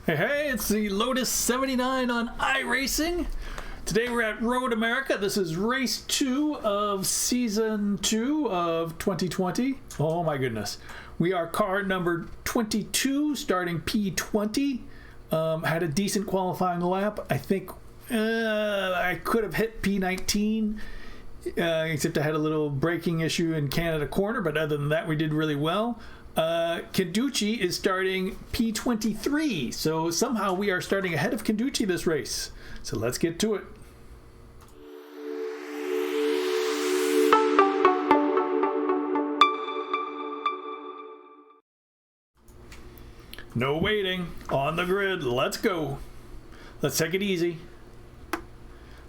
Hey, it's the Lotus 79 on iRacing. Today we're at Road America. This is race 2 of season 2 of 2020. Oh my goodness. We are car number 22, starting P20. Had a decent qualifying lap. I think I could have hit P19, except I had a little braking issue in Canada corner, but other than that, we did really well. Canducci is starting P23, so somehow we are starting ahead of Canducci this race. So let's get to it. No waiting, on the grid, let's go. Let's take it easy.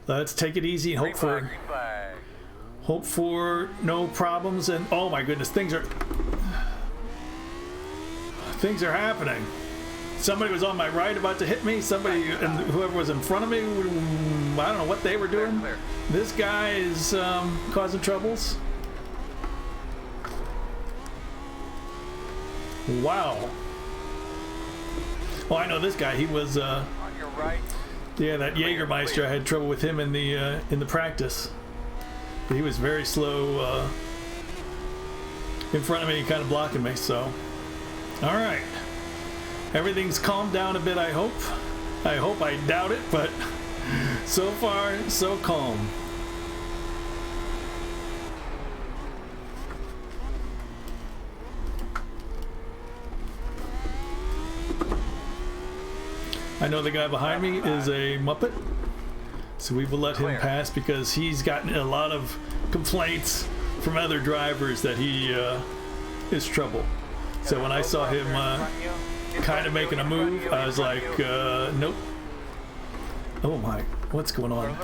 Let's take it easy and hope for no problems. And oh my goodness, things are happening. Somebody was on my right about to hit me. Somebody, and whoever was in front of me, I don't know what they were doing. This guy is causing troubles. Wow. Oh, I know this guy. He was on your right. Yeah, that Jägermeister. I had trouble with him in the practice. He was very slow in front of me, kind of blocking me. So. All right, everything's calmed down a bit, I hope. I doubt it, but so far, so calm. I know the guy behind me is a Muppet, so we will let him pass because he's gotten a lot of complaints from other drivers that he is trouble. So when I saw him kind of making a move, I was like, nope. Oh my, what's going on?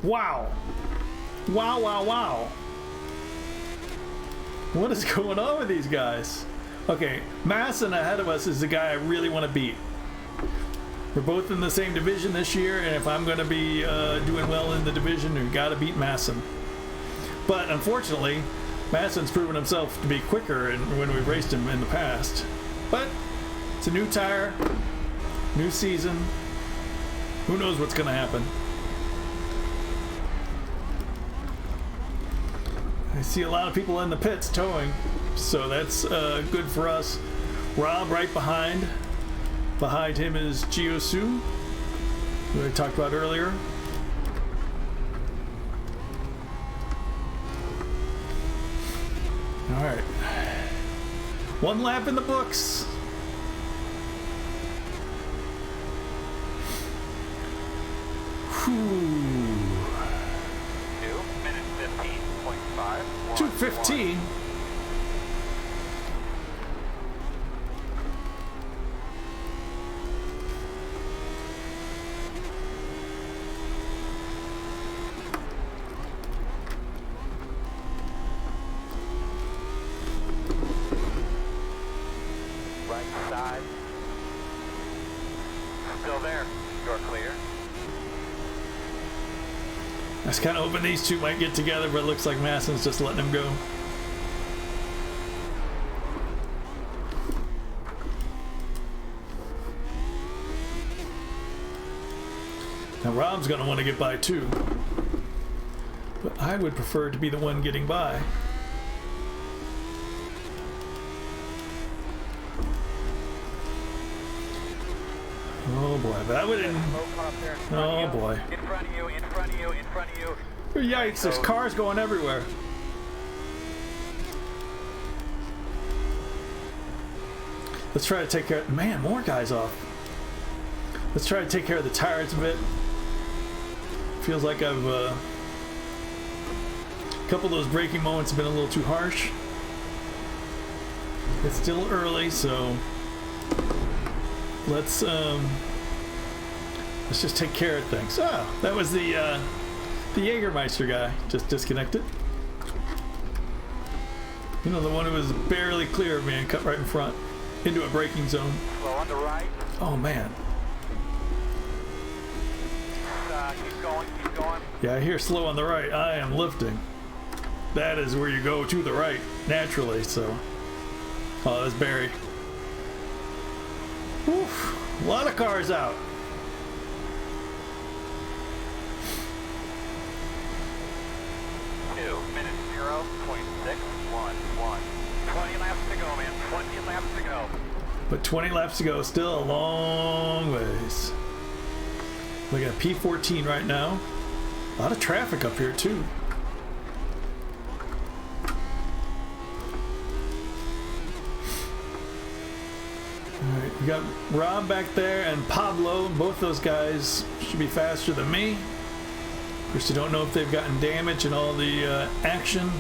Wow. Wow. What is going on with these guys? Okay, Masson ahead of us is the guy I really want to beat. We're both in the same division this year, and if I'm going to be doing well in the division, we've got to beat Masson. But unfortunately, Masson's proven himself to be quicker when we've raced him in the past. But it's a new tire, new season. Who knows what's going to happen? I see a lot of people in the pits towing, so that's good for us. Rob right behind. Behind him is Giosu, who I talked about earlier. All right, one lap in the books. Whew. 2:15.5. 2:15. I was kind of hoping these two might get together, but it looks like Masson's just letting them go. Now Rob's going to want to get by too, but I would prefer to be the one getting by. Oh boy, that would. Oh boy. In front of you. Yikes, there's cars going everywhere. Let's try to take care of. Man, more guys off. Let's try to take care of the tires a bit. Feels like I've. A couple of those braking moments have been a little too harsh. It's still early, so. Let's just take care of things. Oh, that was the Jägermeister guy just disconnected. You know, the one who was barely clear of me and cut right in front into a braking zone. Slow on the right. Oh man. Keep going. Yeah, I hear slow on the right. I am lifting. That is where you go to the right naturally. So, oh, that's Barry. A lot of cars out. Two minutes 0.611. 20 laps to go, man. 20 laps to go. But 20 laps to go, still a long ways. Look at P14 right now. A lot of traffic up here too. Alright, we got Rob back there and Pablo. Both those guys should be faster than me. Of course, you don't know if they've gotten damage in all the action.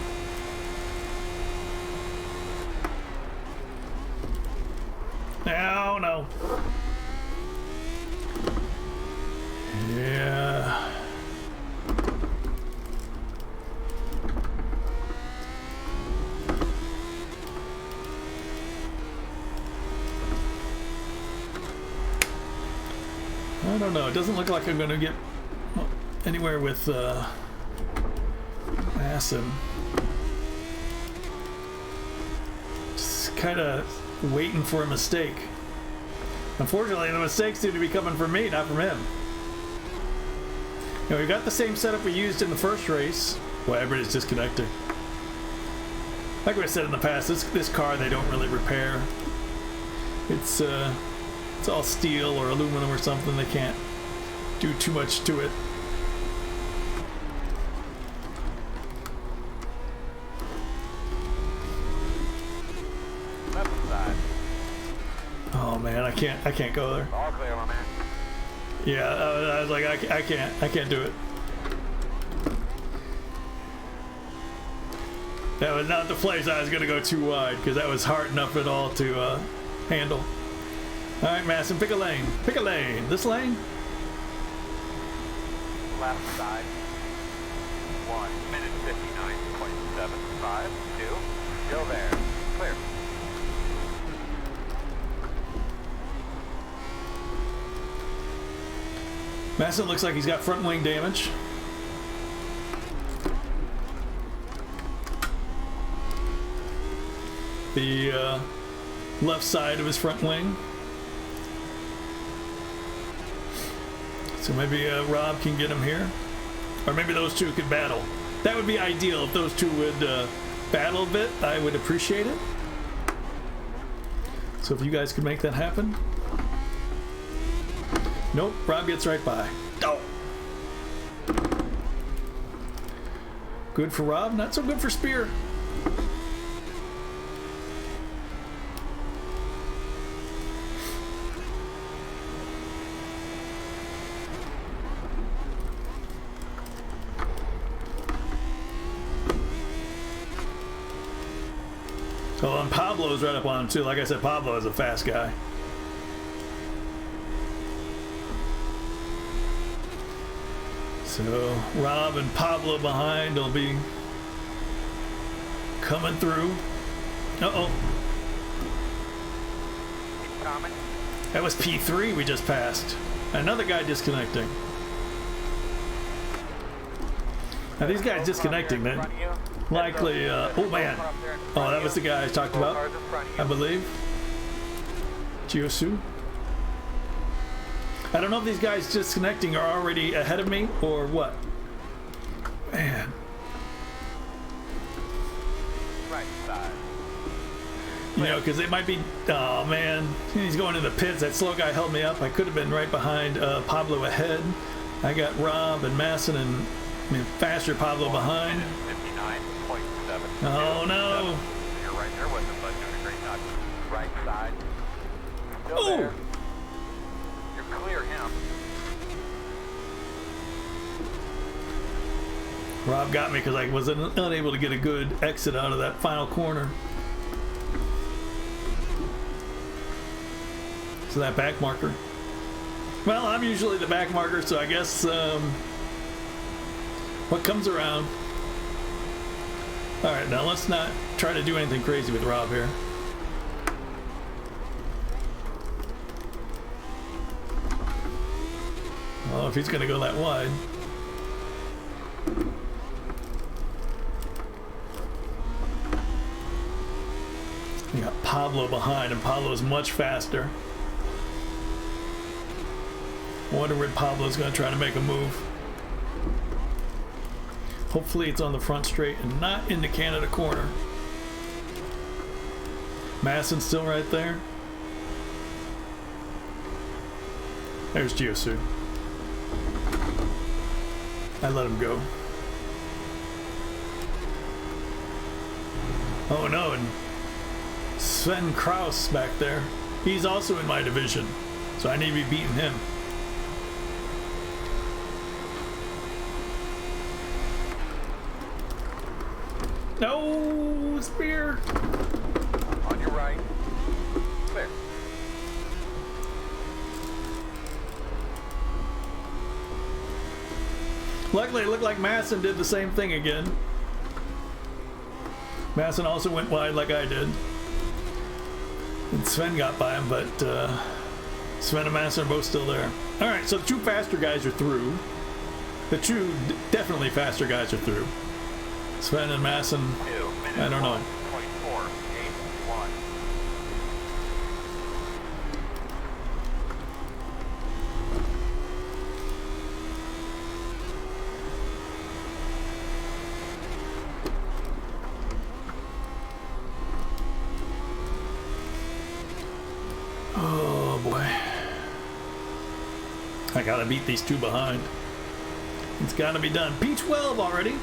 Oh no. Yeah. I don't know. It doesn't look like I'm going to get anywhere with Masson. Just kind of waiting for a mistake. Unfortunately, the mistakes seem to be coming from me, not from him. You know, we've got the same setup we used in the first race. Well, everybody's disconnecting. Like I said in the past, this car they don't really repair. It's all steel or aluminum or something. They can't do too much to it. Left side. Oh man, I can't go there. All clear, my man. Yeah, I was like, I can't do it. That was not the place I was gonna go too wide because that was hard enough at all to handle. All right, Masson, pick a lane. Pick a lane. This lane? Left side. 1 minute 59.752. Still there. Clear. Masson looks like he's got front wing damage. The left side of his front wing. So maybe Rob can get him here. Or maybe those two could battle. That would be ideal if those two would battle a bit. I would appreciate it. So if you guys could make that happen. Nope, Rob gets right by. Oh. Good for Rob, not so good for Spear. So and Pablo's right up on him too. Like I said, Pablo is a fast guy. So Rob and Pablo behind will be coming through. Uh-oh. That was P3 we just passed. Another guy disconnecting. Now these guys disconnecting, then likely, oh man. Oh, that was the guy I talked about, I believe. Jiosu. I don't know if these guys disconnecting are already ahead of me or what. Man. Right side. You know, because it might be, oh man, he's going to the pits. That slow guy held me up. I could have been right behind Pablo ahead. I got Rob and Masson and faster Pablo behind. 59.7. Oh no. You're right there with him, but doing a great job. Right side. Still Oh. there. You're clear him. Rob got me because I was unable to get a good exit out of that final corner. So that back marker. Well, I'm usually the back marker, so I guess what comes around. All right, now let's not try to do anything crazy with Rob here. Oh, if he's gonna go that wide. You got Pablo behind, and Pablo's much faster. I wonder where Pablo's going to try to make a move. Hopefully it's on the front straight and not in the Canada corner. Masson's still right there. There's Giosu. I let him go. Oh no, and Sven Kraus back there. He's also in my division, so I need to be beating him. No, spear. On your right. Clear. Luckily, it looked like Masson did the same thing again. Masson also went wide like I did. And Sven got by him, but Sven and Masson are both still there. Alright, so the two faster guys are through. The two definitely faster guys are through. Sven and Masson, I don't know. 24.81. Oh boy. I gotta beat these two behind. It's gotta be done. P12 already.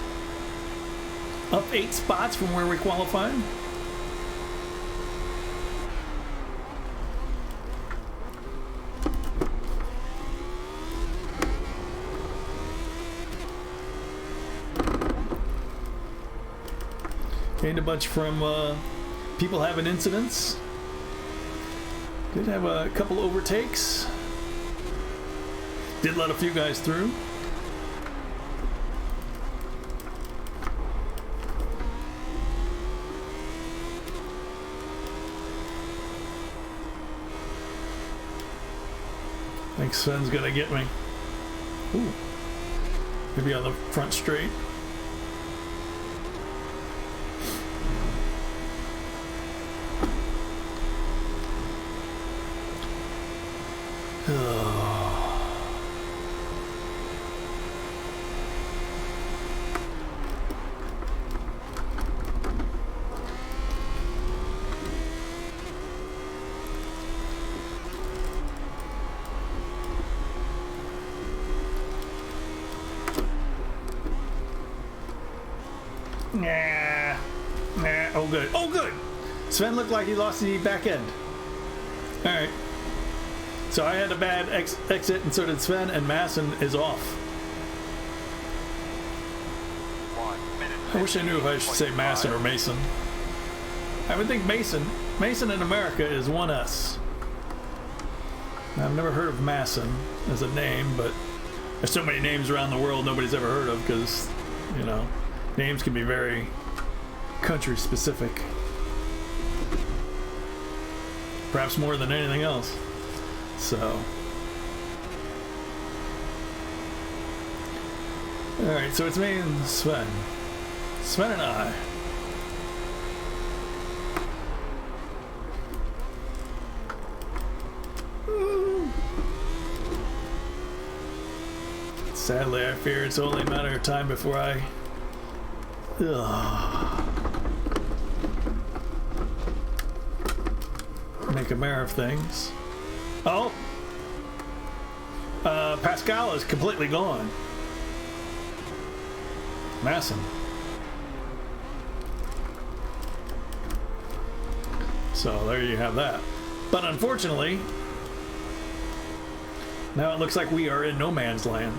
Up 8 spots from where we qualified. Gained a bunch from people having incidents. Did have a couple overtakes. Did let a few guys through. I think Sven's gonna get me. Ooh. Maybe on the front straight. Nah. Oh good. Oh good. Sven looked like he lost the back end. All right. So I had a bad exit, and so did Sven, and Masson is off. 1 minute. I wish I knew if I should say Masson or Mason. I would think Mason. Mason in America is 1S. I've never heard of Masson as a name, but there's so many names around the world nobody's ever heard of because, you know, names can be very country specific. Perhaps more than anything else. So. Alright, so it's me and Sven. Sven and I. Sadly, I fear it's only a matter of time before I make a mare of things. Oh! Pascal is completely gone. Masson. So there you have that. But unfortunately, now it looks like we are in no man's land.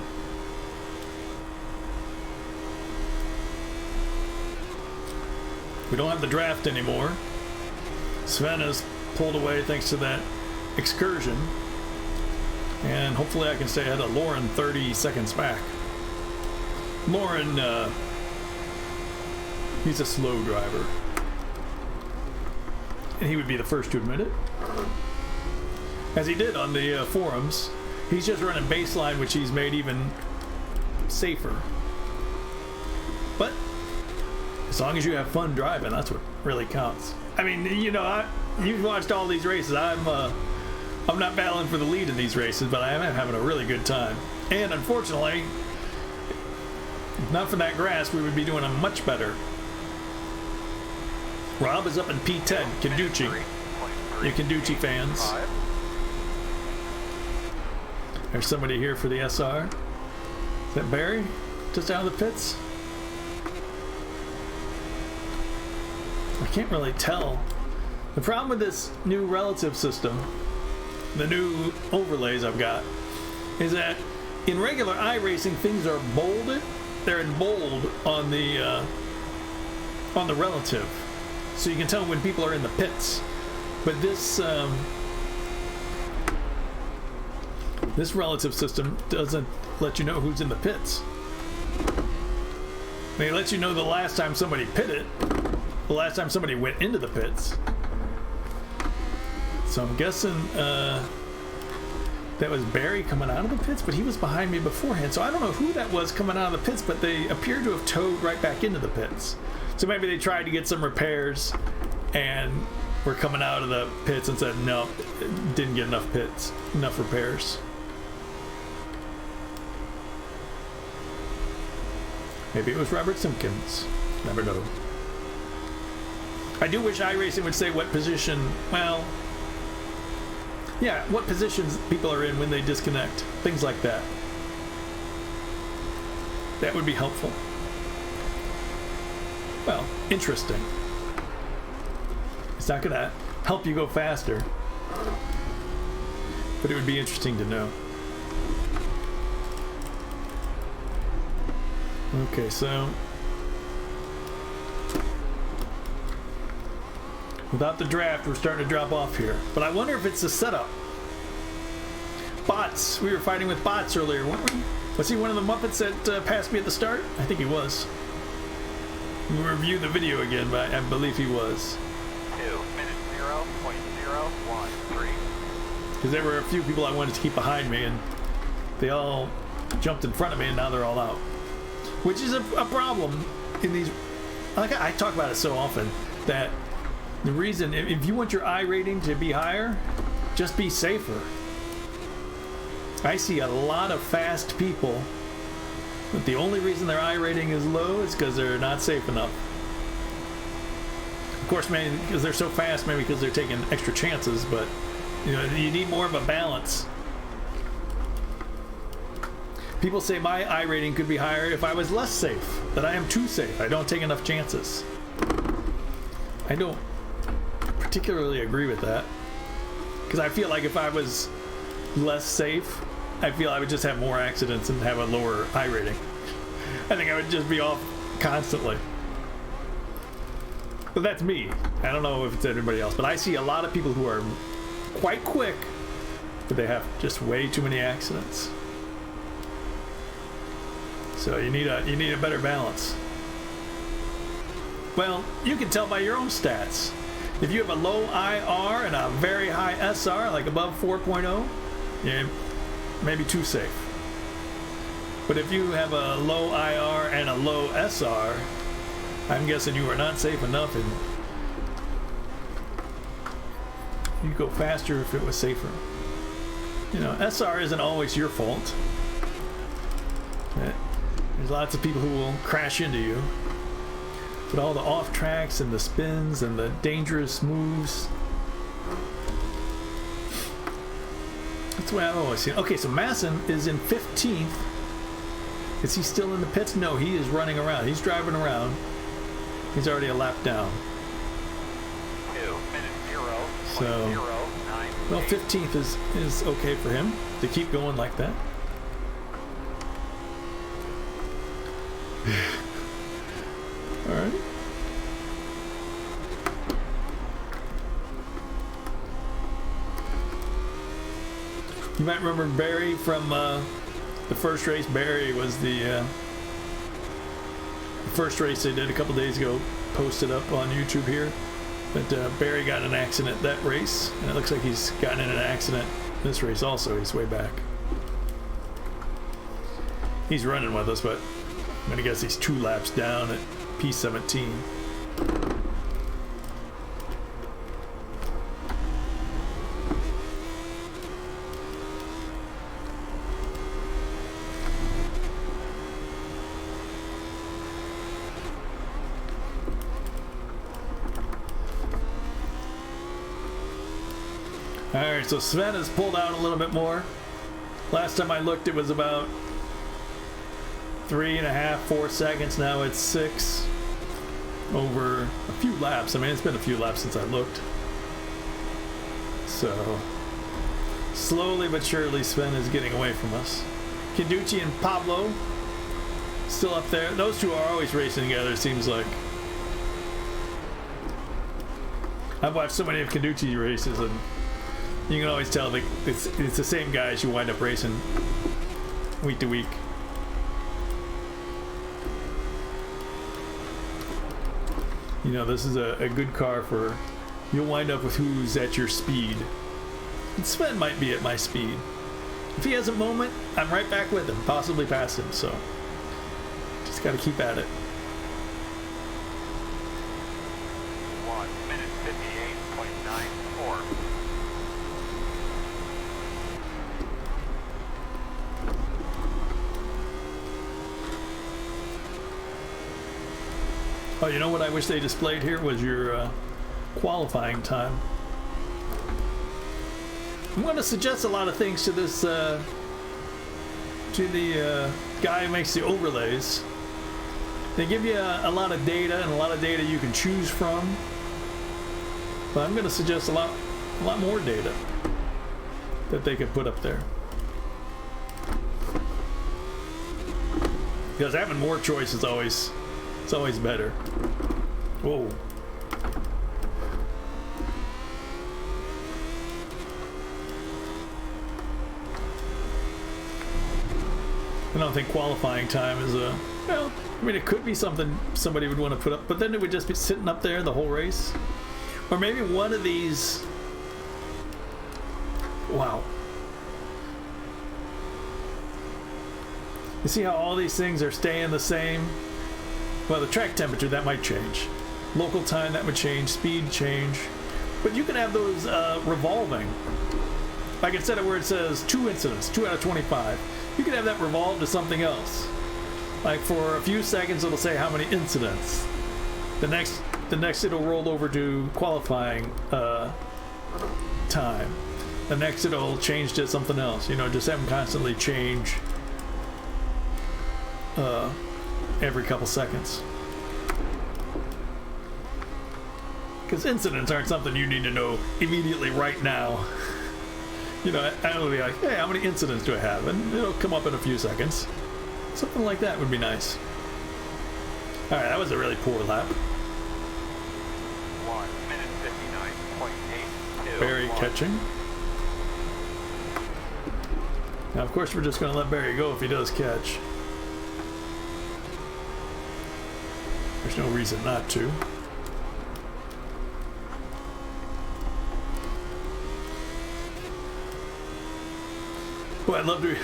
We don't have the draft anymore. Sven has pulled away thanks to that excursion. And hopefully I can stay ahead of Lauren 30 seconds back. Lauren, he's a slow driver. And he would be the first to admit it. As he did on the forums. He's just running baseline, which he's made even safer. But as long as you have fun driving, that's what really counts. I mean, you know, you've watched all these races. I'm I'm not battling for the lead in these races, but I am having a really good time. And unfortunately, if not for that grass, we would be doing a much better. Rob is up in P10, Kenduchi. You Kenduchi fans. There's somebody here for the SR. Is that Barry? Just out of the pits? I can't really tell. The problem with this new relative system, the new overlays I've got, is that in regular iRacing things are bolded. They're in bold on the relative, so you can tell when people are in the pits. But this this relative system doesn't let you know who's in the pits. I mean, it lets you know the last time somebody pitted, the last time somebody went into the pits. So I'm guessing that was Barry coming out of the pits, but he was behind me beforehand. So I don't know who that was coming out of the pits, but they appear to have towed right back into the pits. So maybe they tried to get some repairs and were coming out of the pits and said, no, didn't get enough repairs. Maybe it was Robert Simpkins. Never know. I do wish iRacing would say what position, well, yeah, what positions people are in when they disconnect. Things like that. That would be helpful. Well, interesting. It's not going to help you go faster, but it would be interesting to know. Okay, so without the draft, we're starting to drop off here. But I wonder if it's the setup. Bots. We were fighting with bots earlier, weren't we? Was he one of the Muppets that passed me at the start? I think he was. We'll review the video again, but I believe he was. 2:0.013. Because there were a few people I wanted to keep behind me, and they all jumped in front of me, and now they're all out. Which is a problem in these. Like I talk about it so often, that the reason, if you want your I rating to be higher, just be safer. I see a lot of fast people, but the only reason their I rating is low is because they're not safe enough. Of course, maybe because they're so fast, maybe because they're taking extra chances, but you know, you need more of a balance. People say my I rating could be higher if I was less safe, that I am too safe. I don't take enough chances. I don't particularly agree with that, because I feel like if I was less safe, I feel I would just have more accidents and have a lower I rating. I think I would just be off constantly. But that's me. I don't know if it's everybody else, but I see a lot of people who are quite quick, but they have just way too many accidents. So you need a better balance. Well, you can tell by your own stats. If you have a low IR and a very high SR, like above 4.0, you're maybe too safe. But if you have a low IR and a low SR, I'm guessing you are not safe enough, and you'd go faster if it was safer. You know, SR isn't always your fault. There's lots of people who will crash into you. But all the off tracks and the spins and the dangerous moves, that's the way I've always seen it. Okay, so Masson is in 15th. Is he still in the pits? No, he is running around. He's driving around. He's already a lap down. 2:0.098. So, well, 15th is okay for him to keep going like that. All right. You might remember Barry from the first race. Barry was the first race they did a couple days ago, posted up on YouTube here. But Barry got in an accident that race, and it looks like he's gotten in an accident this race also. He's way back. He's running with us, but I'm gonna guess he's 2 laps down at P17. Alright, so Sven has pulled out a little bit more. Last time I looked, it was about 3.5, 4 seconds. Now it's 6 over a few laps. I mean, it's been a few laps since I looked. So, slowly but surely, Sven is getting away from us. Kenducci and Pablo still up there. Those two are always racing together, it seems like. I've watched so many of Kenducci's races, and you can always tell that it's the same guys you wind up racing week to week. You know, this is a good car for, you'll wind up with who's at your speed. And Sven might be at my speed. If he has a moment, I'm right back with him, possibly past him, so just gotta keep at it. 1 minute 58.94. Oh, you know what I wish they displayed here was your qualifying time. I'm going to suggest a lot of things to this, to the guy who makes the overlays. They give you a lot of data, and a lot of data you can choose from. But I'm going to suggest a lot more data that they could put up there. Because having more choice is always, it's always better. Whoa. I don't think qualifying time is a, well, I mean, it could be something somebody would want to put up, but then it would just be sitting up there the whole race. Or maybe one of these, wow. You see how all these things are staying the same? Well, the track temperature, that might change. Local time, that would change. Speed, change. But you can have those revolving. Like instead of where it says 2 incidents, 2 out of 25, you could have that revolve to something else. Like for a few seconds, it'll say how many incidents. The next it'll roll over to qualifying time. The next it'll change to something else. You know, just have them constantly change every couple seconds. Because incidents aren't something you need to know immediately right now. You know, I'll be like, hey, how many incidents do I have? And it'll come up in a few seconds. Something like that would be nice. Alright, that was a really poor lap. 1 minute 59.82. Barry catching. Now, of course, we're just going to let Barry go if he does catch. There's no reason not to. Boy, I'd love to.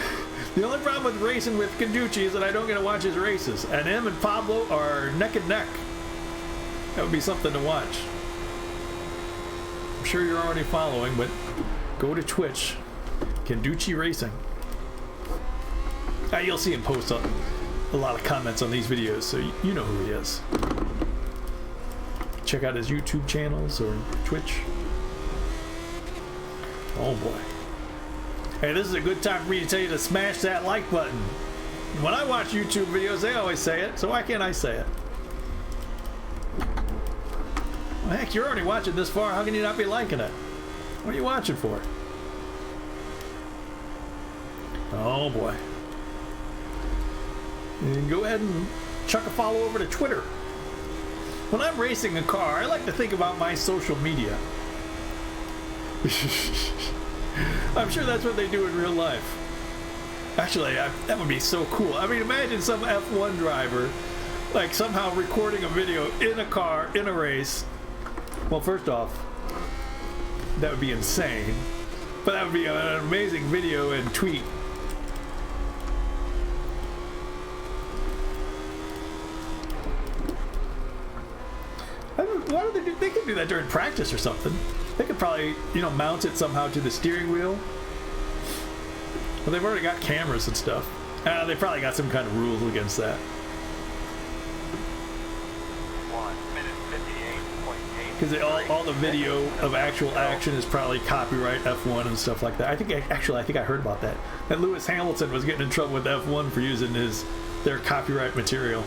The only problem with racing with Kenducci is that I don't get to watch his races. And him and Pablo are neck and neck. That would be something to watch. I'm sure you're already following, but go to Twitch. Kenducci Racing. You'll see him post a lot of comments on these videos, so you know who he is. Check out his YouTube channels or Twitch. Oh boy. Hey, this is a good time for me to tell you to smash that like button. When I watch YouTube videos, they always say it, so why can't I say it? Well, heck, you're already watching this far. How can you not be liking it? What are you watching for? Oh boy. And go ahead and chuck a follow over to Twitter. When I'm racing a car, I like to think about my social media. I'm sure that's what they do in real life. Actually, that would be so cool. I mean, imagine some F1 driver, like somehow recording a video in a car, in a race. Well, first off, that would be insane. But that would be an amazing video and tweet. Why do they do? They could do that during practice or something. They could probably, you know, mount it somehow to the steering wheel. Well, they've already got cameras and stuff. They probably got some kind of rules against that. 1 minute because all the video of actual action is probably copyright F1 and stuff like that. I think I heard about that. That Lewis Hamilton was getting in trouble with F1 for using their copyright material.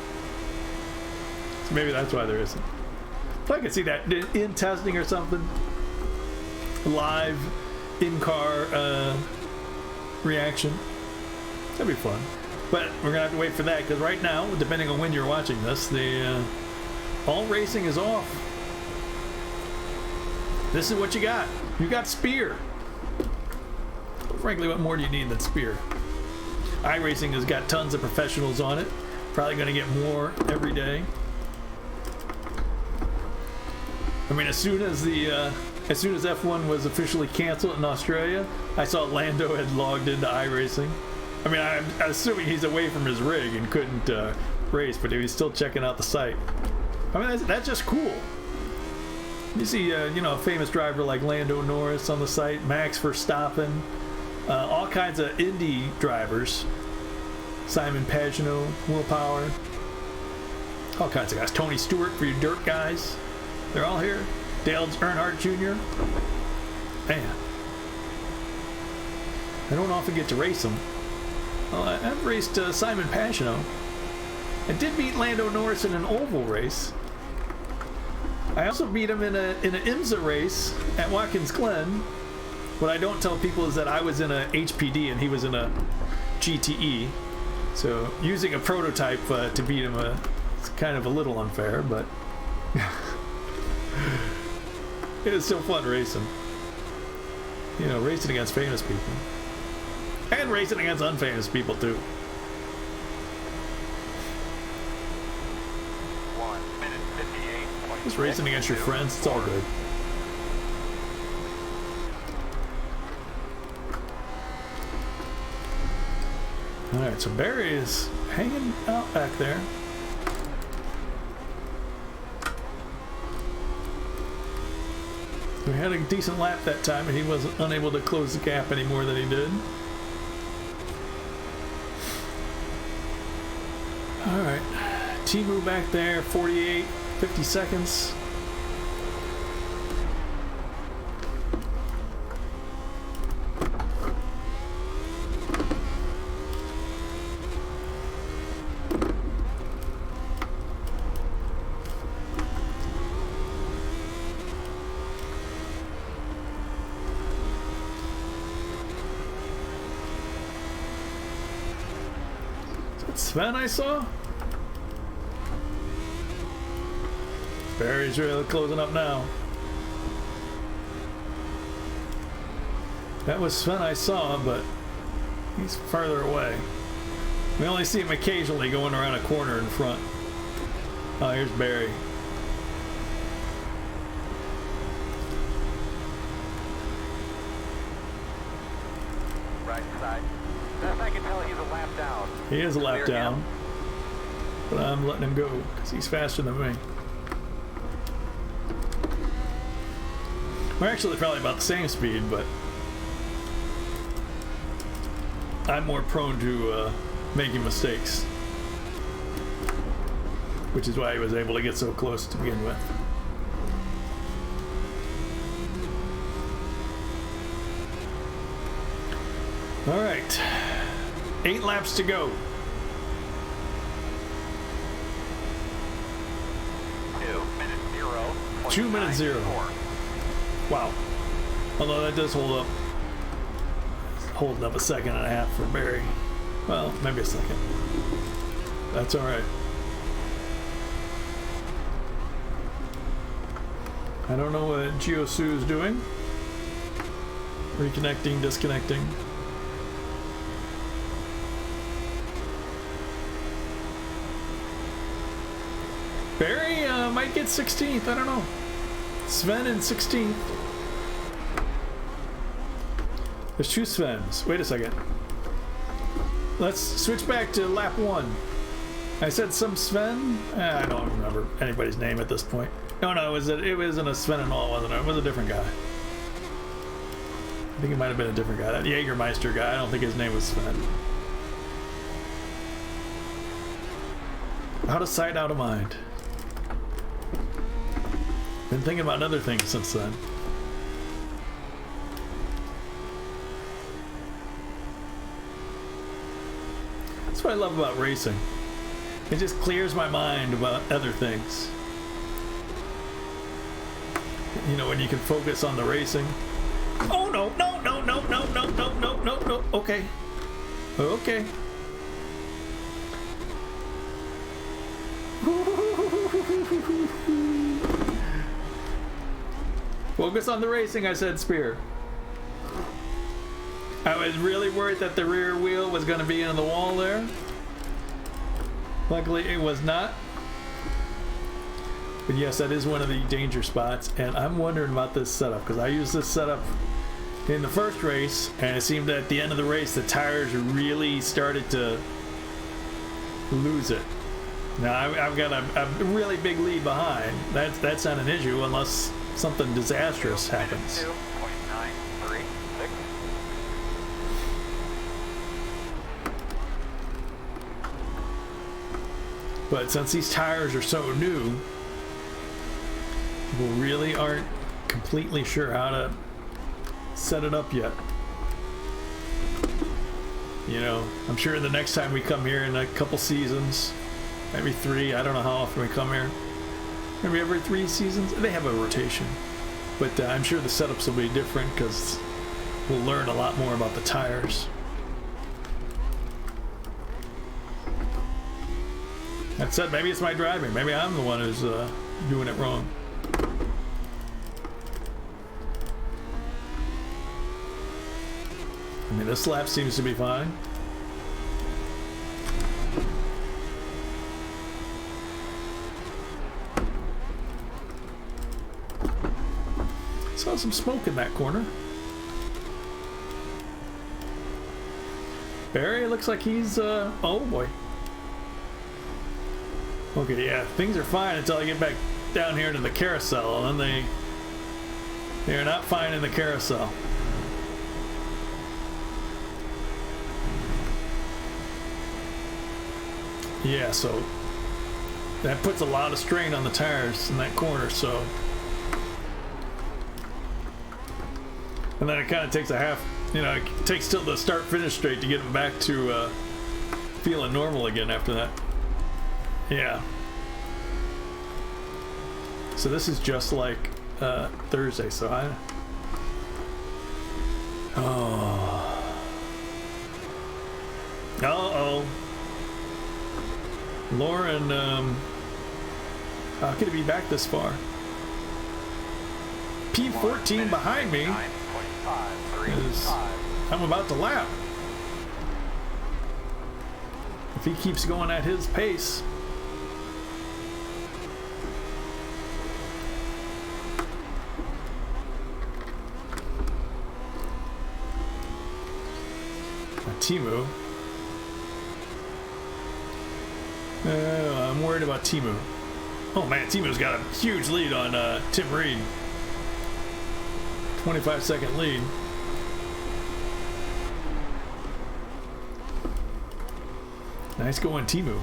So maybe that's why there isn't. But I could see that in testing or something. Live in-car reaction. That'd be fun. But we're gonna have to wait for that, because right now, depending on when you're watching this, all racing is off. This is what you got. You got Spear. Frankly, what more do you need than Spear? iRacing has got tons of professionals on it. Probably going to get more every day. I mean, as soon as F1 was officially canceled in Australia, I saw Lando had logged into iRacing. I mean, I'm assuming he's away from his rig and couldn't race, but he was still checking out the site. I mean, that's just cool. You see, a famous driver like Lando Norris on the site, Max Verstappen, all kinds of Indy drivers, Simon Pagenaud, Will Power, all kinds of guys. Tony Stewart for your dirt guys, they're all here. Dale Earnhardt Jr. Man, I don't often get to race them. Well, I've raced Simon Pagenaud. I did beat Lando Norris in an oval race. I also beat him in an IMSA race at Watkins Glen. What I don't tell people is that I was in a HPD and he was in a GTE. So using a prototype to beat him, it's kind of a little unfair, but it is still fun racing. Racing against famous people. And racing against unfamous people too. 1 minute 58. Just racing against your friends, it's all good. Alright, so Barry is hanging out back there. We had a decent lap that time and he wasn't unable to close the gap any more than he did. Alright, Timu back there, 48, 50 seconds. Sven I saw? Barry's really closing up now. That was Sven I saw, but he's farther away. We only see him occasionally going around a corner in front. Oh, here's Barry. Right side. Best I can tell, he's a lap down. He is a lap Clear down, him. but I'm letting him go because he's faster than me. We're actually probably about the same speed, but I'm more prone to making mistakes, which is why he was able to get so close to begin with. All right, 8 laps to go. 2 minutes 0. Wow. Although that does hold up. Holding up a second and a half for Barry. Well, maybe a second. That's all right. I don't know what Giosu is doing. Reconnecting, disconnecting. Barry might get 16th. I don't know. Sven in 16th. There's 2 Svens. Wait a second. Let's switch back to lap 1. I said some Sven. I don't remember anybody's name at this point. No, it wasn't a Sven and all, wasn't it? It was a different guy. I think it might have been a different guy. That Jägermeister guy. I don't think his name was Sven. Out of sight, out of mind. Been thinking about other things since then. That's what I love about racing. It just clears my mind about other things. You know, when you can focus on the racing. Oh no, no, no, no, no, no, no, no, no, no. Okay. Okay. Focus on the racing, I said, Spear. I was really worried that the rear wheel was going to be in the wall there. Luckily, it was not. But yes, that is one of the danger spots, and I'm wondering about this setup, because I used this setup in the first race, and it seemed that at the end of the race, the tires really started to lose it. Now, I've got a really big lead behind. That's not an issue unless something disastrous happens. 2.936. But since these tires are so new, people really aren't completely sure how to set it up yet. You know, I'm sure the next time we come here in a couple seasons, maybe 3, I don't know how often we come here. Maybe every 3 seasons? They have a rotation. But I'm sure the setups will be different because we'll learn a lot more about the tires. That said, maybe it's my driving. Maybe I'm the one who's doing it wrong. I mean, this lap seems to be fine. Saw some smoke in that corner. Barry looks like he's, oh boy. Okay, yeah, things are fine until I get back down here to the carousel, and then they're not fine in the carousel. Yeah, so that puts a lot of strain on the tires in that corner, so. And then it kind of takes a half, you know, it takes till the start finish straight to get them back to feeling normal again after that. Yeah. So this is just like Thursday, so I. Oh. Uh-oh. Lauren, how could it be back this far? P14 behind me. I'm about to lap. If he keeps going at his pace. Timu. I'm worried about Timu. Oh man, Timu's got a huge lead on Tim Reed. 25-second lead. Nice going, Timu.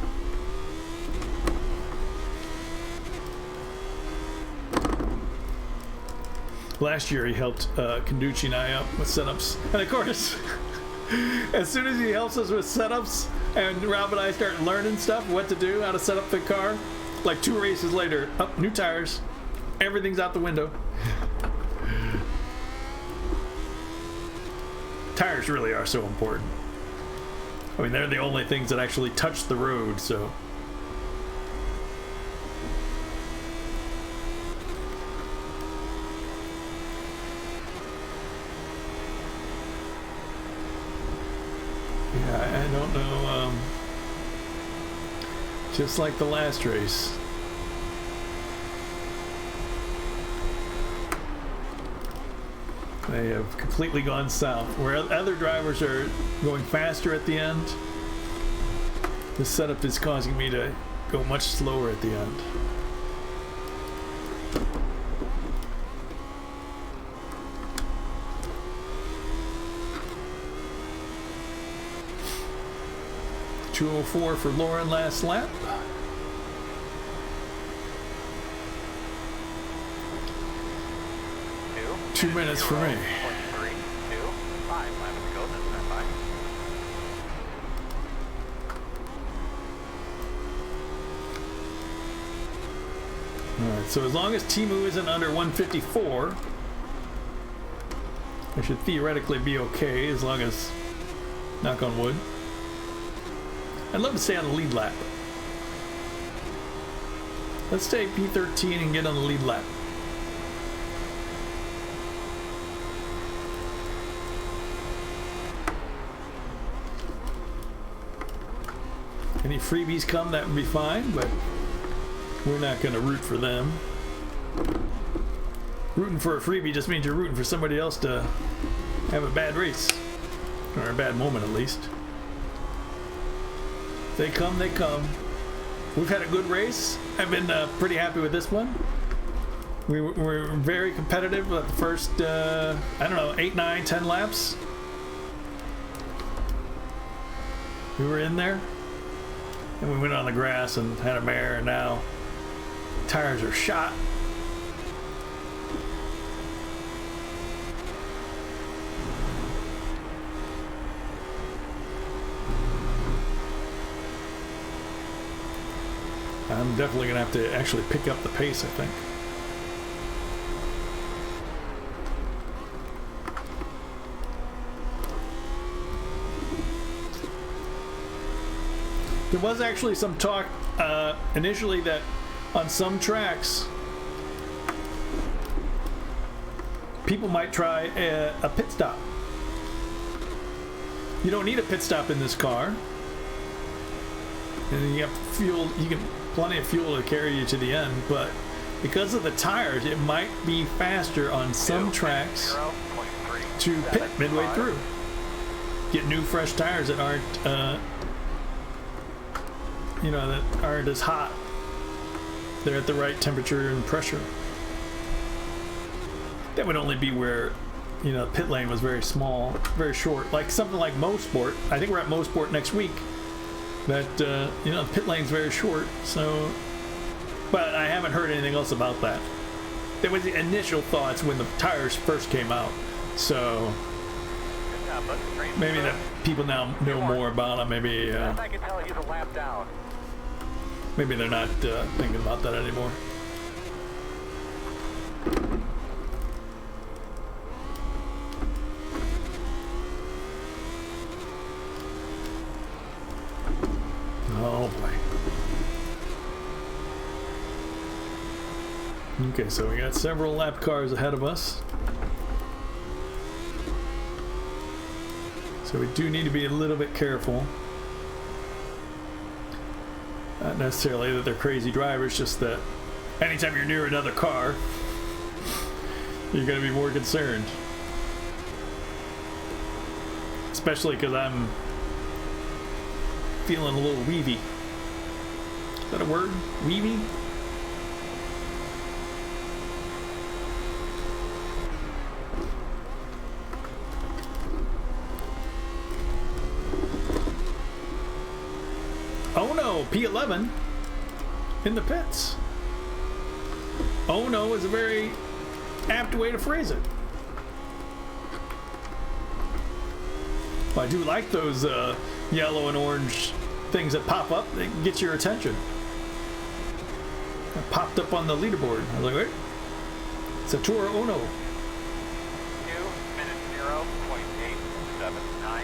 Last year he helped Kanducci and I out with setups. And of course, as soon as he helps us with setups and Rob and I start learning stuff, what to do, how to set up the car, like 2 races later, new tires, everything's out the window. Tires really are so important. I mean, they're the only things that actually touch the road, so. Yeah, I don't know, just like the last race. They have completely gone south. Where other drivers are going faster at the end, this setup is causing me to go much slower at the end. .204 for Lauren last lap. 2 minutes for me. 23, 2, 5 laps to go. That's not fine. Alright, so as long as Timu isn't under 154, I should theoretically be okay, as long as, knock on wood. I'd love to stay on the lead lap. Let's take P13 and get on the lead lap. Any freebies come, that would be fine, but we're not going to root for them. Rooting for a freebie just means you're rooting for somebody else to have a bad race. Or a bad moment, at least. If they come, they come. We've had a good race. I've been pretty happy with this one. We were very competitive at the first, I don't know, 8, 9, 10 laps. We were in there. And we went on the grass and had a mare, and now tires are shot. I'm definitely going to have to actually pick up the pace, I think. There was actually some talk initially that on some tracks people might try a pit stop. You don't need a pit stop in this car. And you have fuel, you can plenty of fuel to carry you to the end, but because of the tires, it might be faster on some tracks to pit midway through. Get new fresh tires that aren't you know, that aren't as hot. They're at the right temperature and pressure. That would only be where, you know, pit lane was very small, very short. Like something like Mosport. I think we're at Mosport next week. That, you know, the pit lane's very short, so... But I haven't heard anything else about that. That was the initial thoughts when the tires first came out. So... maybe the people now know more about them. Maybe, I can tell he's a lap down. Maybe they're not thinking about that anymore. Oh boy. Okay, so we got several lap cars ahead of us. So we do need to be a little bit careful. Not necessarily that they're crazy drivers, just that anytime you're near another car, you're going to be more concerned. Especially because I'm feeling a little weavy. Is that a word? Weavy? Oh no, P11 in the pits. Oh no is a very apt way to phrase it. Well, I do like those yellow and orange things that pop up. They get your attention. It popped up on the leaderboard. I was like, wait, Satoru Ono. 2 minutes 0.879.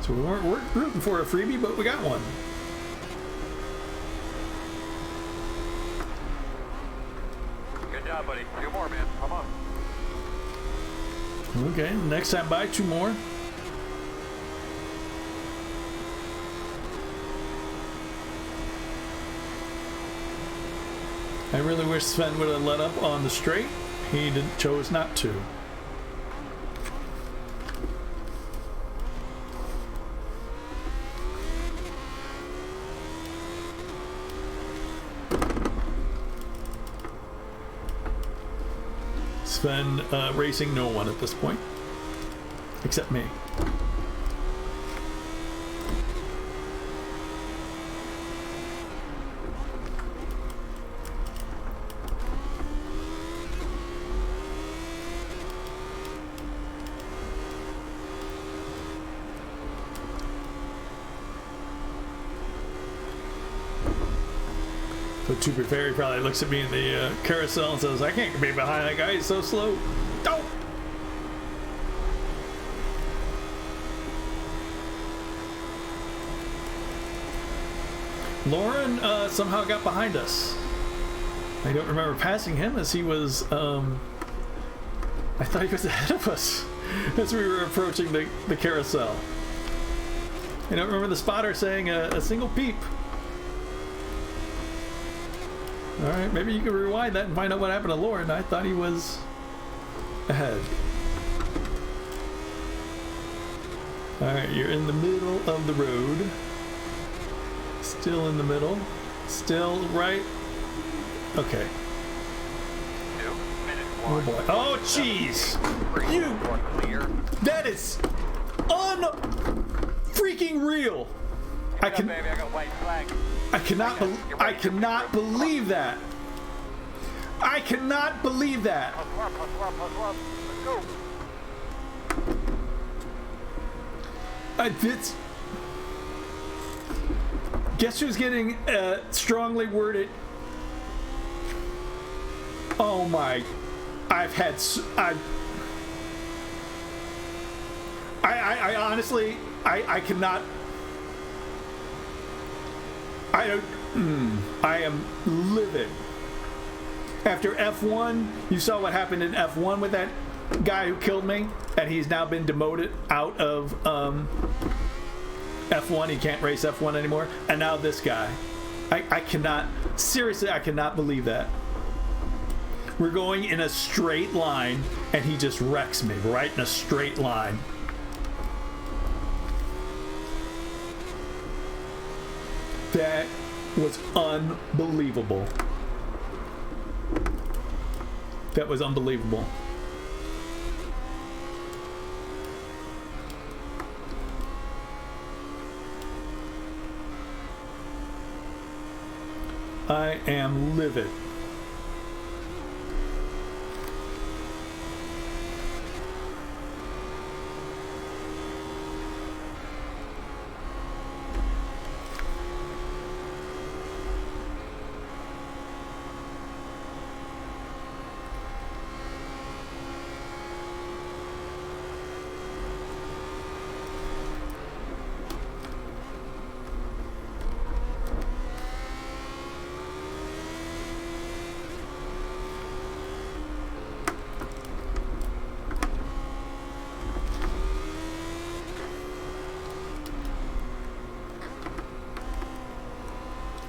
So we weren't rooting for a freebie, but we got one. Good job, buddy. 2 more, man. Come on. Okay, next time by, 2 more. I really wish Sven would have let up on the straight. He chose not to. Sven racing no one at this point, except me. But to be fair, he probably looks at me in the carousel and says, I can't be behind that guy, he's so slow. Don't! Lauren somehow got behind us. I don't remember passing him as he was, I thought he was ahead of us as we were approaching the carousel. I don't remember the spotter saying a single peep. Alright, maybe you can rewind that and find out what happened to Lauren. I thought he was ahead. Alright, you're in the middle of the road. Still in the middle. Still right. Okay. 2 minutes. Oh boy. Oh jeez! You! That is un-freaking real! I cannot believe that! I cannot believe that! Let's go. It's... Guess who's getting strongly worded? Oh my! I honestly, I cannot. I am livid. After F1, you saw what happened in F1 with that guy who killed me, and he's now been demoted out of F1. He can't race F1 anymore. And now this guy. I cannot, seriously, I cannot believe that. We're going in a straight line, and he just wrecks me right in a straight line. That was unbelievable. That was unbelievable. I am livid.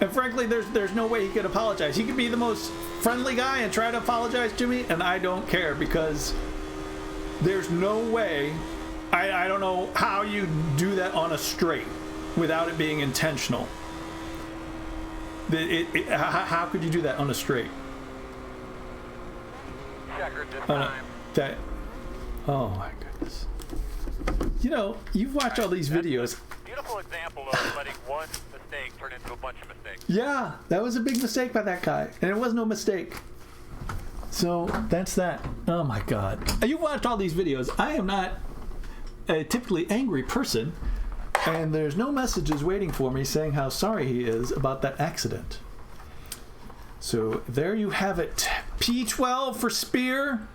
And frankly, there's no way he could apologize. He could be the most friendly guy and try to apologize to me, and I don't care, because there's no way. I don't know how you do that on a straight without it being intentional. How could you do that on a straight? Checker this time. Oh my goodness. You know, you've watched all these videos. Beautiful example of letting one mistake turn into a bunch of mistakes. Yeah, that was a big mistake by that guy, and it was no mistake. So that's that. Oh my God. You watched all these videos. I am not a typically angry person, and there's no messages waiting for me saying how sorry he is about that accident. So there you have it. P12 for Spear.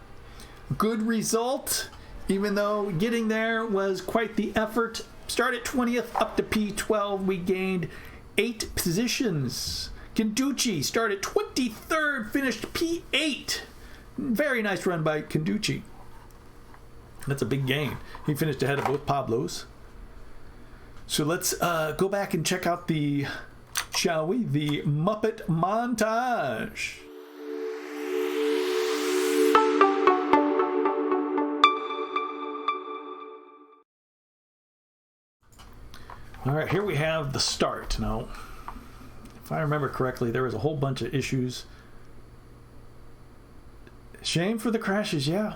Good result, even though getting there was quite the effort. Started 20th up to P12. We gained 8 positions. Kenduchi started 23rd, finished P8. Very nice run by Kenduchi. That's a big gain. He finished ahead of both Pablos. So let's go back and check out the, shall we, the Muppet montage. All right, here we have the start. Now, if I remember correctly, there was a whole bunch of issues. Shame for the crashes, yeah.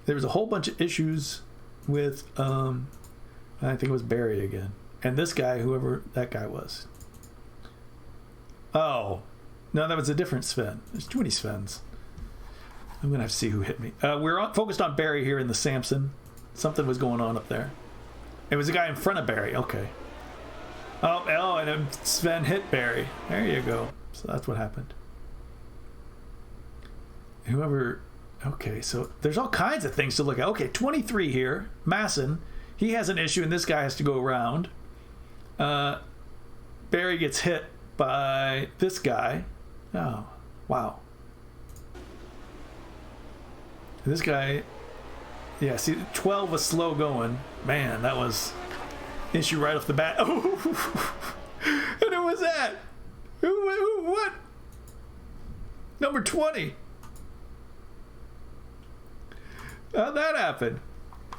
There was a whole bunch of issues with, I think it was Barry again. And this guy, whoever that guy was. Oh, no, that was a different Sven. There's too many Svens. I'm going to have to see who hit me. We're focused on Barry here in the Samson. Something was going on up there. It was the guy in front of Barry. Okay. Oh, and then Sven hit Barry. There you go. So that's what happened. Whoever... Okay, so there's all kinds of things to look at. Okay, 23 here. Masson. He has an issue, and this guy has to go around. Barry gets hit by this guy. Oh, wow. This guy... Yeah, see, 12 was slow going. Man, that was issue right off the bat. Oh, and who was that? Who, what? Number 20. How'd that happen?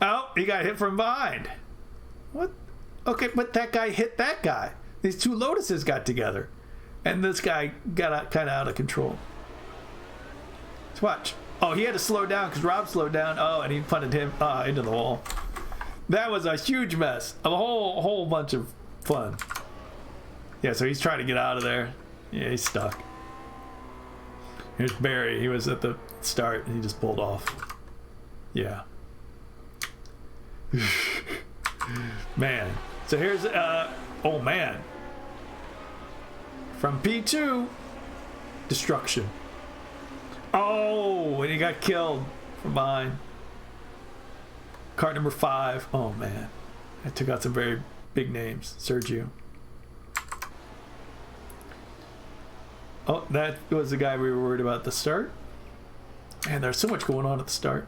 Oh, he got hit from behind. What? Okay, but that guy hit that guy. These two Lotuses got together. And this guy got kind of out of control. Let's watch. Oh, he had to slow down because Rob slowed down. Oh, and he punted him into the wall. That was a huge mess. A whole bunch of fun. Yeah, so he's trying to get out of there. Yeah, he's stuck. Here's Barry. He was at the start and he just pulled off. Yeah. Man. So here's oh man. From P2, destruction. Oh, and he got killed from behind. Cart number 5. Oh man. I took out some very big names. Sergio. Oh, that was the guy we were worried about at the start. Man, there's so much going on at the start.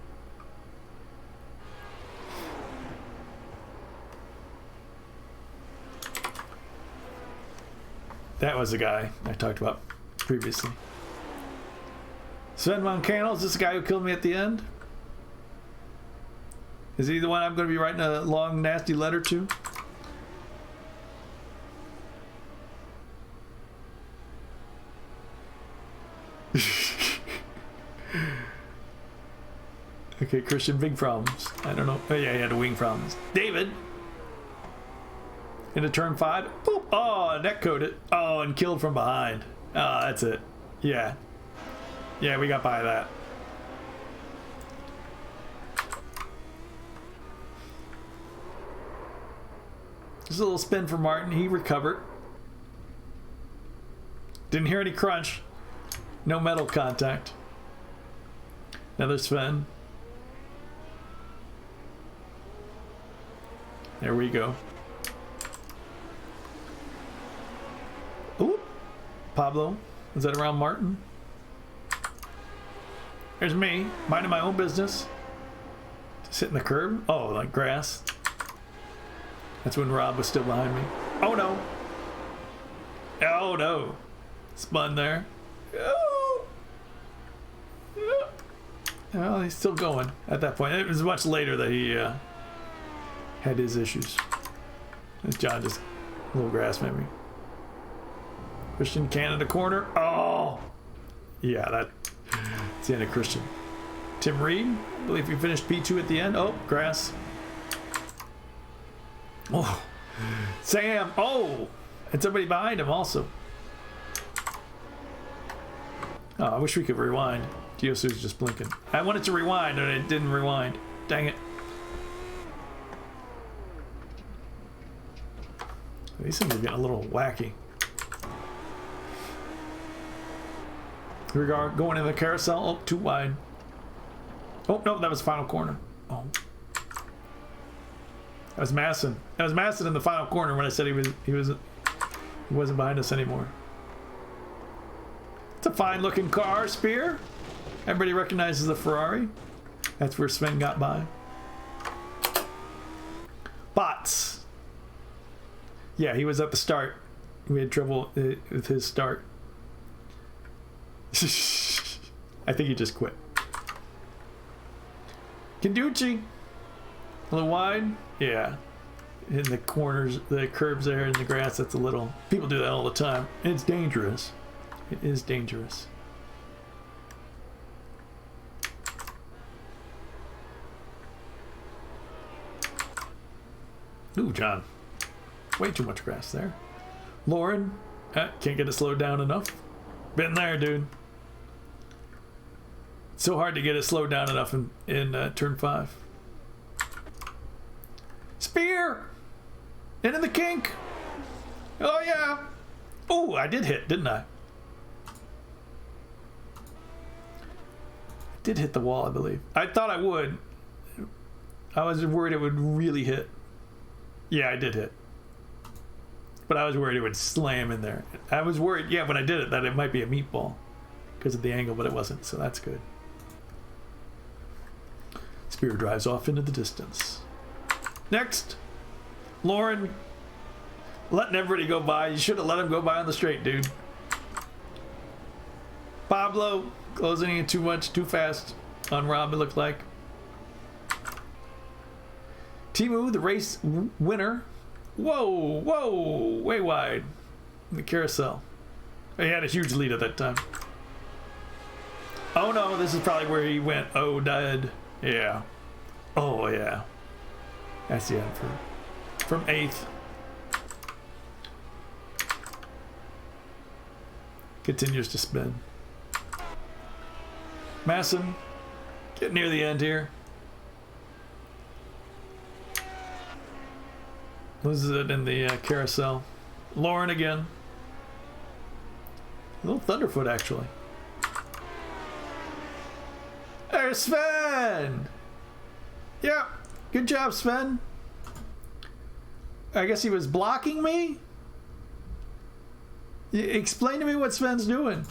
That was the guy I talked about previously. Sven Von Cannell, is this the guy who killed me at the end? Is he the one I'm going to be writing a long, nasty letter to? Okay, Christian, big problems. I don't know. Oh, yeah, he had a wing problems. David! Into turn 5. Boop. Oh, neck coated. Oh, and killed from behind. Oh, that's it. Yeah. Yeah, we got by that. Just a little spin for Martin. He recovered. Didn't hear any crunch. No metal contact. Another spin. There we go. Ooh. Pablo. Is that around Martin? There's me, minding my own business. Just hitting the curb. Oh, like grass. That's when Rob was still behind me. Oh no. Oh no. Spun there. Oh. Yeah. Well, he's still going at that point. It was much later that he had his issues. John just a little grass maybe. Christian Canada corner. Oh. Yeah, that's the end of Christian. Tim Reed, I believe he finished P2 at the end. Oh, grass. Oh, Sam. Oh, and somebody behind him also. Oh, I wish we could rewind. Diosu's just blinking. I wanted to rewind and it didn't rewind. Dang it. These things are getting a little wacky. Here we go, going in the carousel. Oh, too wide. Oh, no, that was final corner. Oh. That was Masson. That was Masson in the final corner when I said he wasn't behind us anymore. It's a fine looking car, Spear. Everybody recognizes the Ferrari. That's where Sven got by. Bots. Yeah, he was at the start. We had trouble with his start. I think he just quit. Canducci. A little wide. Yeah. In the corners, the curbs there in the grass, that's a little... People do that all the time. It's dangerous. It is dangerous. Ooh, John. Way too much grass there. Lauren. Can't get it slowed down enough. Been there, dude. So hard to get it slowed down enough in turn 5. Spear! Into the kink! Oh, yeah! Oh, I did hit, didn't I? did hit the wall, I believe. I thought I would. I was worried it would really hit. Yeah, I did hit. But I was worried it would slam in there. I was worried, yeah, when I did it, that it might be a meatball because of the angle, but it wasn't, so that's good. Spear drives off into the distance. Next, Lauren, letting everybody go by. You should have let him go by on the straight, dude. Pablo closing in too much, too fast on Rob, it looked like. Timu, the race winner. Whoa, whoa, way wide in the carousel. He had a huge lead at that time. Oh no, this is probably where he went. Oh, dead. Yeah. Oh, yeah. That's the end from 8th. Continues to spin. Masson, getting near the end here. Loses it in the carousel. Lauren again. A little Thunderfoot, actually. There's Sven! Yeah, good job, Sven. I guess he was blocking me? Explain to me what Sven's doing.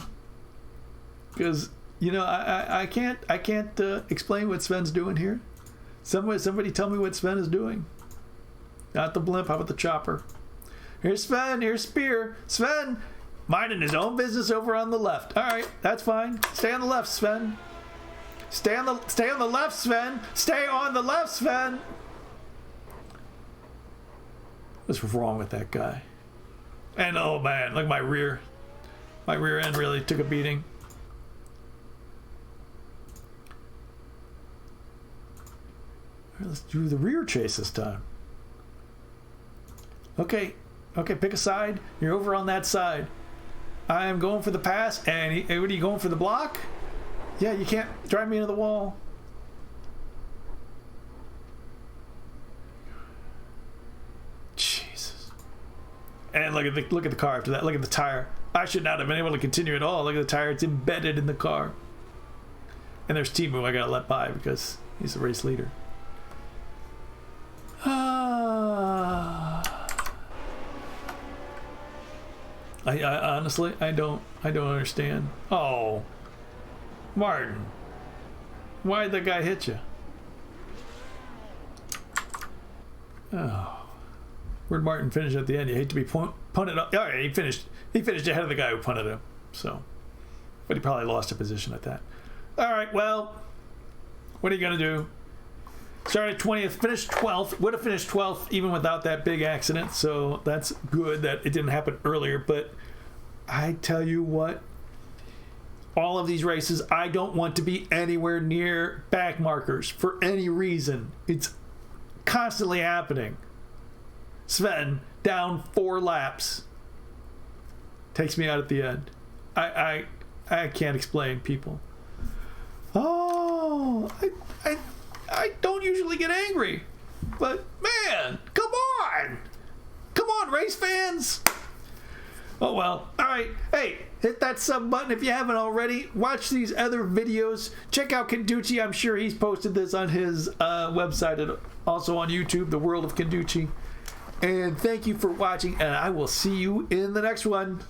Because, you know, I can't explain what Sven's doing here. Somebody tell me what Sven is doing. Not the blimp, how about the chopper? Here's Sven, here's Spear. Sven, minding his own business over on the left. All right, that's fine. Stay on the left, Sven. Stay on the left, Sven. Stay on the left, Sven. What's wrong with that guy? And oh man, look, my rear end really took a beating. All right, let's do the rear chase this time. Okay, pick a side. You're over on that side. I am going for the pass, and what are you going for, the block? Yeah, you can't drive me into the wall. Jesus. And look at the car after that. Look at the tire. I should not have been able to continue at all. Look at the tire. It's embedded in the car. And there's Timu I gotta let by because he's the race leader. I honestly, I don't understand. Oh, Martin, why'd that guy hit you? Oh, where'd Martin finish at the end? You hate to be punted up. Oh, yeah, he finished ahead of the guy who punted him. So, but he probably lost a position at that. All right, well, what are you gonna do? Started 20th, finished 12th. Would have finished 12th even without that big accident. So that's good that it didn't happen earlier. But I tell you what, all of these races, I don't want to be anywhere near back markers for any reason. It's constantly happening. Sven down 4 laps. Takes me out at the end. I can't explain, people. Oh, I don't usually get angry, but man, come on, race fans. Oh well. All right, hey, hit that sub button if you haven't already. Watch these other videos. Check out Kenducci. I'm sure he's posted this on his website and also on YouTube, The World of Kenducci. And thank you for watching, and I will see you in the next one.